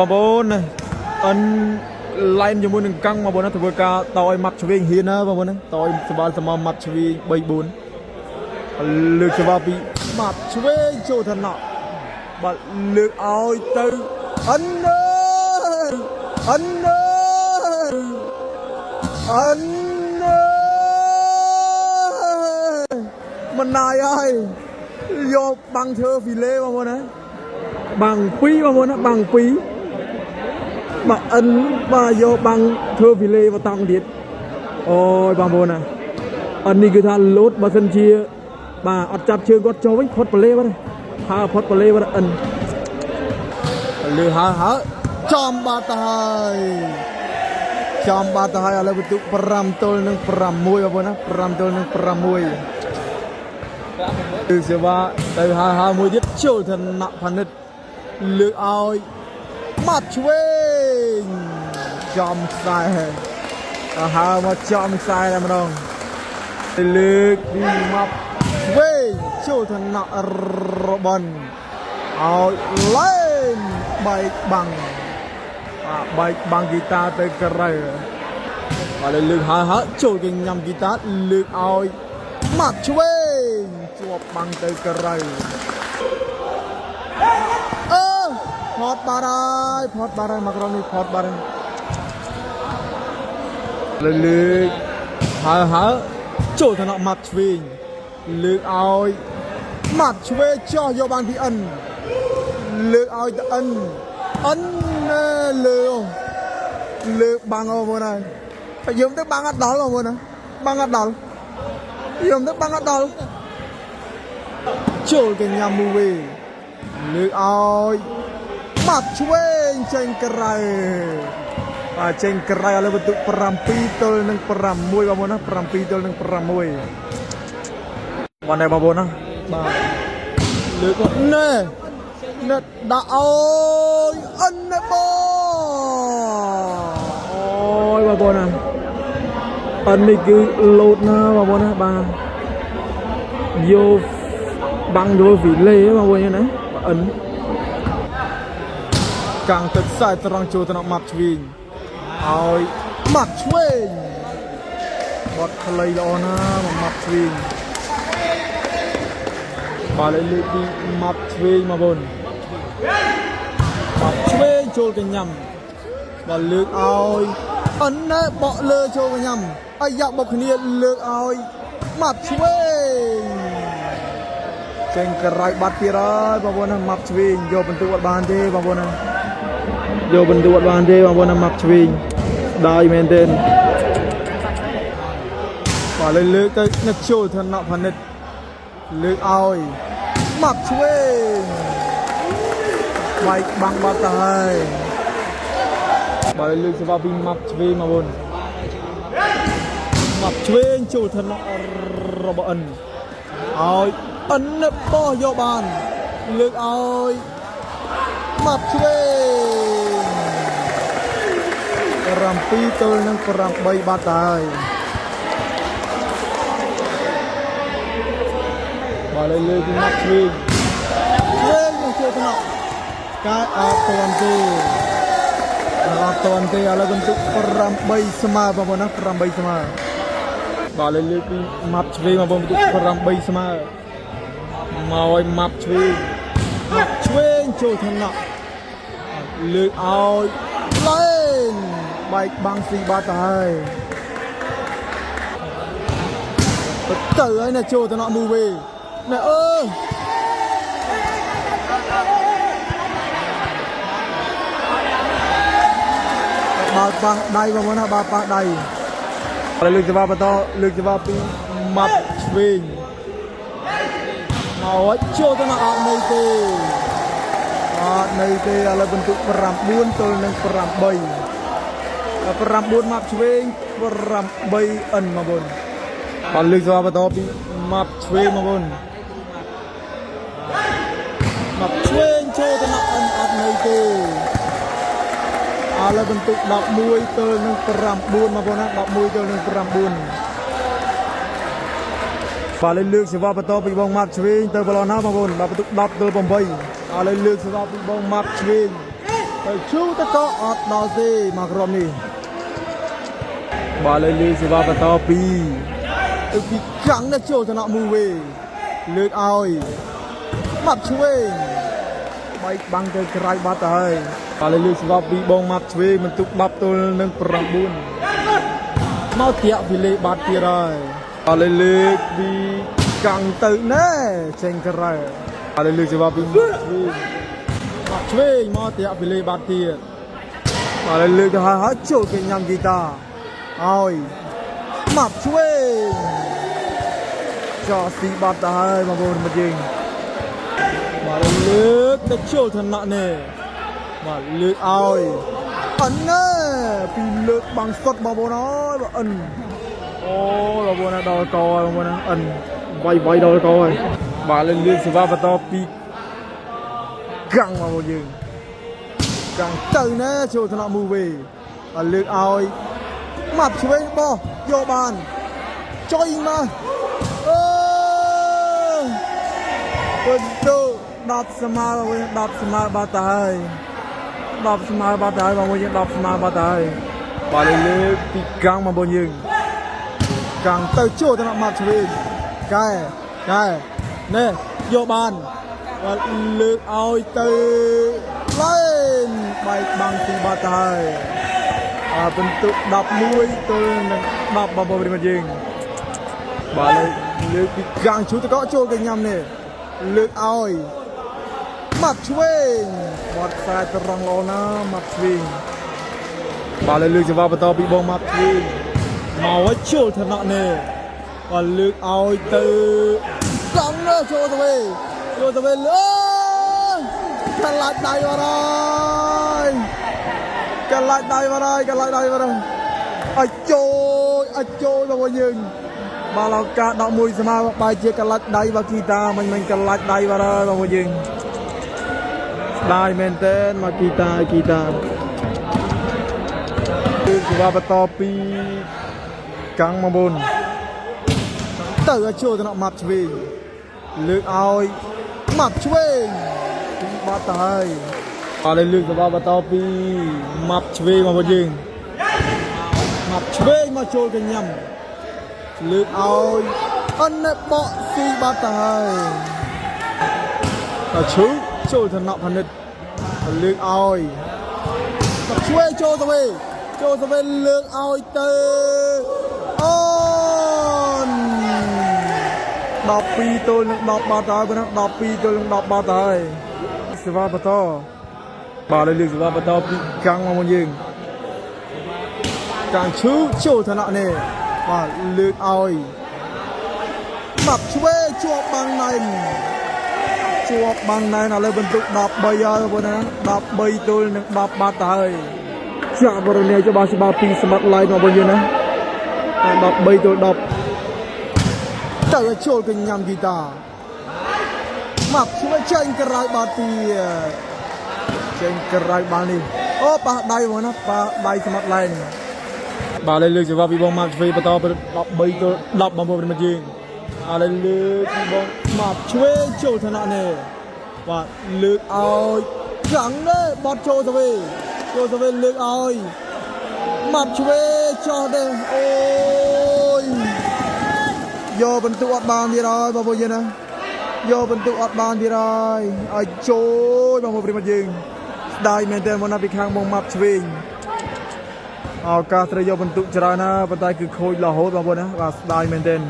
បងប្អូនអិនឡែនជាមួយនឹងកង់បងប្អូនណាធ្វើការតឲ្យម៉ាត់ឆ្វេងហ៊ានណាបងប្អូនណាតឲ្យសបាល់សមម៉ាត់ឆ្វេង3-4លើកច្បាប់ពីម៉ាត់ឆ្វេងចូលឋានៈបាទលើកឲ្យទៅអិនអិនមិនណាយហើយយកបាំងធ្វើហ្វីលេបងប្អូនណាបាំង2បងប្អូនណាបាំង2បាទអិនបាទយកបាំងធ្វើហ្វីលេមកតង់ទៀតអូយបងប្អូនណាអិននេះគឺថាលោតបើសិនជាបាទអត់ចាប់ជើងគាត់ចុះវិញផុតប៉លេបាត់ហើយផុតប៉លេបាត់អិនលើហើចំបាត់ទៅហើយចំបាត់ទៅហើយឥឡូវបន្ទុក5-6បងប្អូនណា5-6គឺសេវាទៅហើមួយទៀតចូលឋានៈផានិតលើកឲ្យម៉ាត់ឆ្វេងចំខ្សែហើមកចំខ្សែតែម្ដងទៅលើកពីម៉ាត់ឆ្វេងចូលឋានៈរបស់ឲ្យលេងបែកបាំងហ្គីតាទៅក្រៅហើយលើកហើចូលគេញ៉ាំហ្គីតាលើកឲ្យម៉ាត់ឆ្វេងជាប់បាំងទៅក្រៅផតបាត់ហើយមកក្រុមនេះផតបាត់ហើយលើកហើចូលឋានៈម៉ាត់ឆ្វេងលើកឲ្យម៉ាត់ឆ្វេងចោះយកបានពីអិនលើកឲ្យទៅអិនលើកបាំងអូបងណាយើងទៅបាំងអត់ដល់បងណាបាំងអត់ដល់យើងទៅបាំងអត់ដល់ចូលគេញ៉ាំមួយវិញលើកឲ្យម៉ាត់ឆ្វេងចេញក្រៅចេញក្រៅឥឡូវបន្ទុក7-6បងប្អូនណា7-6បានដែរបងប្អូនណាបាទលើកគាត់ណែដាក់អើយអិនណែបងអូយបងប្អូនណាអិននេះគឺលោតណាបងប្អូនណាបាទយកបាំងយកវីលេបងប្អូនណាអិនកាំងទឹកខ្សែត្រង់ចូលទៅដល់ម៉ាត់ឆ្វេងឲ្យម៉ាត់ឆ្វេងបត់ខ្លីល្អណាស់ម៉ាត់ឆ្វេងបាទលើកពីម៉ាត់ឆ្វេងបងប្អូនម៉ាត់ឆ្វេងចូលកញ្ញាំបាទលើកឲ្យអិនណែបកលើចូលកញ្ញាំអាយ៉ាបុកគ្នាលើកឲ្យម៉ាត់ឆ្វេងចេញក្រៅបាត់ទៀតហើយបងប្អូនណាម៉ាត់ឆ្វេងយកបន្ទុកអត់បានទេបងប្អូនណាយកបន្ទួតបានទេបងប្អូនណាម៉ាប់ឆ្វេងដល់មែនទេបាទលើកទៅនឹកចូលឋានៈផានិតលើកឲ្យម៉ាប់ឆ្វេងបែកបាំងបាត់ទៅហើយបាទលើកសេវាពីម៉ាប់ឆ្វេងបងប្អូនម៉ាប់ឆ្វេងចូលឋានៈរបស់អិនឲ្យអិនបោះយកបានលើកឲ្យម៉ាប់ឆ្វេង7-8បាត់ហើយបាទលើពីម៉ាត់ឆ្វេងមកចូលថ្នាក់កាយអត់ទាន់ទេឥឡូវបន្ទុក8ស្មើបងប្អូនណា8ស្មើបាទលើពីម៉ាត់ឆ្វេងបងប្អូនបន្ទុក8ស្មើមកឲ្យម៉ាត់ឆ្វេងចូលថ្នាក់លើកឲ្យលេងបែកបាំងស៊ីបាត់ទៅហើយទៅហើយណាចូលទៅណក់មួយវិញណែបើប៉ះដៃបងប្អូនណាបើប៉ះដៃហើយលើកសេវាបន្តលើកសេវាពីម៉ាត់ឆ្វេងមកចូលទៅណក់អត់នៅទេឥឡូវបន្ទុក9-8 9ម៉ាប់ឆ្វេង8អិនបងប្អូនបាទលើកស្វាបន្តពីម៉ាប់ឆ្វេងបងប្អូនម៉ាប់ឆ្វេងចូលទៅណាក់អិនអត់នៅទេឥឡូវបន្ទុក11-9បងប្អូនណា11-9បាទលើកសេវាបន្តពីបងម៉ាប់ឆ្វេងទៅបឡោះណាបងប្អូនបាទបន្ទុក10-8ឥឡូវលើកសេវាពីបងម៉ាប់ឆ្វេង chú tất có ọt đào gì mà gồm đi bà lấy lư sẽ vào tao pi pi cắn nó chiều cho nó mù về lướt oi mặt chuối bay băng cái cây bát tay bà lấy lư sẽ vào pi bông mặt chuối mình tụt bắp tôi nâng prang bún mau tiệt vì lệ bát tiệt rồi bà lấy lư đi cắn tự nè trên cái rồi bà lấy lư sẽ vào pi mặt chuối mau tiệt vì lệ bát tiệt bà lấy lư cho hai chỗ cái nhầm guitar oi mặt chuối cho xí bát tay mà buồn mà dừng mà lướt nó chiều thần nọ nè mà lướt oi ấn nè vì lướt bằng sốt mà buồn nói mà ấn ô là buồn là đòi coi mà buồn là ấn vay đòi coi mà lên lướt sẽ vào và to pi găng mà buồn dừng găng từ nè chiều thần nọ mù về mà lướt oi mặt chuối bo vô bàn cho in mà Betul, đạp smart rồi, đạp smart ba tay, đạp smart ba tay, bao nhiêu đạp smart ba tay, bà lấy lưỡi bị căng mà bao nhiêu, căng tới chỗ cho nó mặc lên, cái, nè, vô bàn, và lưỡi oi từ lên, bay bằng từ ba tay, bentuk đạp mũi tôi đạp bao nhiêu, bà lấy lưỡi bị căng chú tôi có chỗ cái nhầm này. Lướt oi mặt chuối bọt saiตรงโลนะmặt chuối bà lấy lướtจะvàoตอbị bong mặt chuối màuไว้โชว์ถนัดเนี่ยว่าลướt oi từ cắm nóโชว์ตัวเองเลยกันลัดได้มาเลยไอ้โจ้ตัวยิงbà lao cả đạo mùi xem mà bài chia cả lạch đáy và guitar mình cả lạch đáy vào đây vào một dừng đai men tên mà guitar từ qua bắt to pi căng mà buồn từ ở chỗ nó mặt về lướt oi mặt chuối ba tay bà lên lướt qua bắt to pi mặt về mà một dừng mặt chuối mà trôi cái nhầm lướt oi ân bọ si ba tay chú trôi thần nọ thần nịch lướt oi chuối trôi về lướt oi từ on đọc pi tôi đọc ba tay bên đọc pi tôi đọc ba tay sva ba to bà lên lướt sva ba to pi căng mà một dừng càng chú trôi thần nọ nè và lướt oi mặt chuối chuột bằng này là lên bên tụ đạp bay ra bên đó đạp bay tôi đạp ba tay chạm vào này cho ba pin smart light nó bao nhiêu nè đạp bay tôi đạp tại cái chỗ cái nhầm guitar mặt chuối trên cái rai ba tì trên cái rai ba đi ô ba đây mà nó ba đây smart light bà lên lướtจะว่าบองมาฟีประตอไปดับใบตัวดับมาบนมันยิงอะไรเลือกบองมาช่วยโจชนะเนี่ยว่าเลือกเอาจังเนี่ยบอลโจสเวเลือกเอามาช่วยโจเด้โอ้ยโยบรรทุกอัดบานที่ไรบอลบอลยังนะโยบรรทุกอัดบานที่ไรไอ้โจบองบนมันยิงได้เมนเทนวันนั้นไปข้างบองมาช่วยเอาการเตรียมบรรทุกจรานะปัจจัยคือโคยลาโฮบางคนนะว่าได้เมนเทน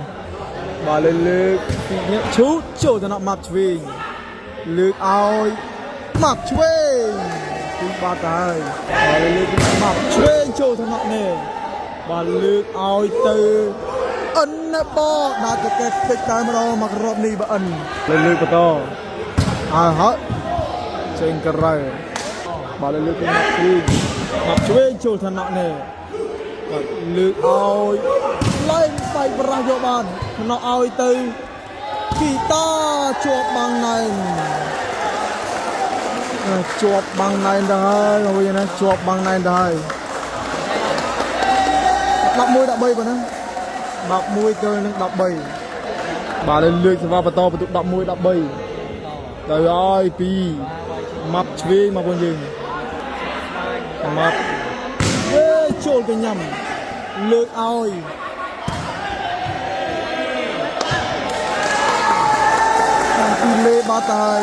มาเลยเลือกเนี่ยชุดโจจะนับมัดช่วยเลือกเอามัดช่วยที่บาตายมาเลยเลือกมัดช่วยโจจะนับเนี่ยมาเลือกเอาตืออันนะปอน่าจะแก้ติดตามเรามารอบนี้บ้านเลยเลือกก็ต่อฮะเชิงกระไรมาเลยเลือกมัดช่วยโจชนะเนี่ยเลือกเอาไล่ไปประโยบานเราเอาตือกีตาร์จวบบางในได้เราอย่างนั้นจวบบางในได้ดับมวยดับใบก่อนนะดับมวยเจอหนึ่งดับใบbà lên lượt vào và to và tụ đập môi đập bầy trời ơi pi mập chê mà còn gì មកចូលទៅញ៉ាំលើកឲ្យពីលេបាត់ហើយ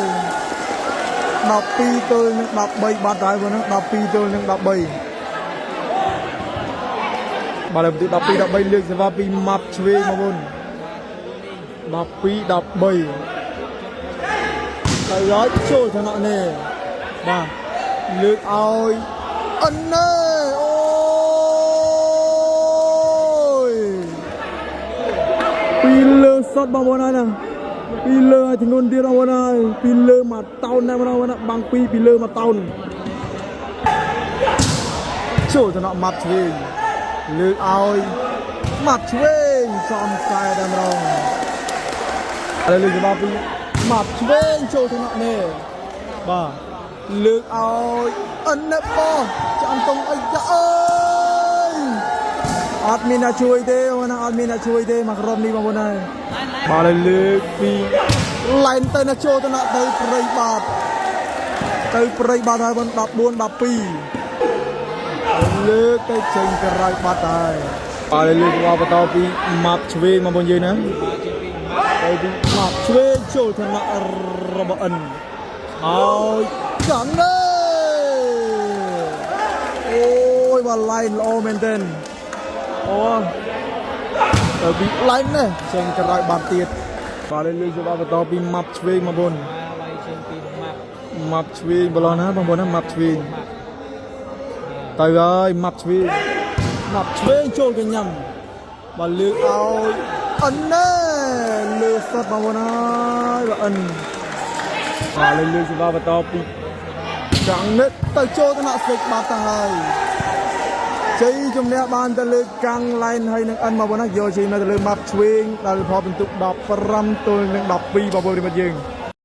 12ទល់នឹង13បាត់ហើយបងណា12ទល់នឹង13បាទលើកទី12 13លើកសេវាពីម៉ាប់ឆ្វេងមកមុន12 13ហើយរត់ចូលថ្នាក់នេះបាទលើកឲ្យអិនណែអូយពីលើសតបងប្អូនហើយណាពីលើឲ្យធ្ងន់ទៀតបងប្អូនហើយពីលើមកតោនណាបងប្អូនណាបាំងពីលើមកតោនចូលថ្នាក់ម៉ាប់ឆ្វេងលើកឲ្យម៉ាប់ឆ្វេងសំខ្សែតែម្ដងឥឡូវលើកទៅពីម៉ាប់ឆ្វេងចូលថ្នាក់នេះបាទលើកឲ្យអិនណែបោះចាំតុងអីចាអើយអត់មានអ្នកជួយទេបងណាអត់មានអ្នកជួយទេមកក្រុមនេះបងប្អូនហើយបាទលើកពីឡែនទៅណាចូលទៅណាទៅព្រៃបាត់ហើយបង14 12លើកទៅចេញក្រោយបាត់ហើយបាទលើកមកបន្តពីម៉ាប់ឆ្វេងបងប្អូនយើងណាទៅពីម៉ាប់ឆ្វេងចូលថ្នាក់របស់អិនហើយចាំនេះអូយបាទឡែនល្អមែនទែនអូទៅពីឡែននេះចេញក្រោយបាត់ទៀតបាទលើកមកបន្តពីម៉ាប់ឆ្វេងបងប្អូនម៉ាប់ឆ្វេងបឡោះណាបងប្អូនណាម៉ាប់ឆ្វេងទៅហើយម៉ាប់ឆ្វេងចូលកញ្ញាំបាទលើកឲ្យអិនណែលើសតបងប្អូនហើយបាទអិនបាទលើកសេវាបន្តពីចង់នេះទៅចូលថ្នាក់ស្លេកបាត់ទៅហើយជ័យជំនះបានទៅលើកាំងឡែនហើយនឹងអិនបងប្អូនណាយកជ័យមកទៅលើម៉ាប់ឆ្វេងដល់ផលពិន្ទុ15ទល់នឹង12បងប្អូនប្រិមត្តយើង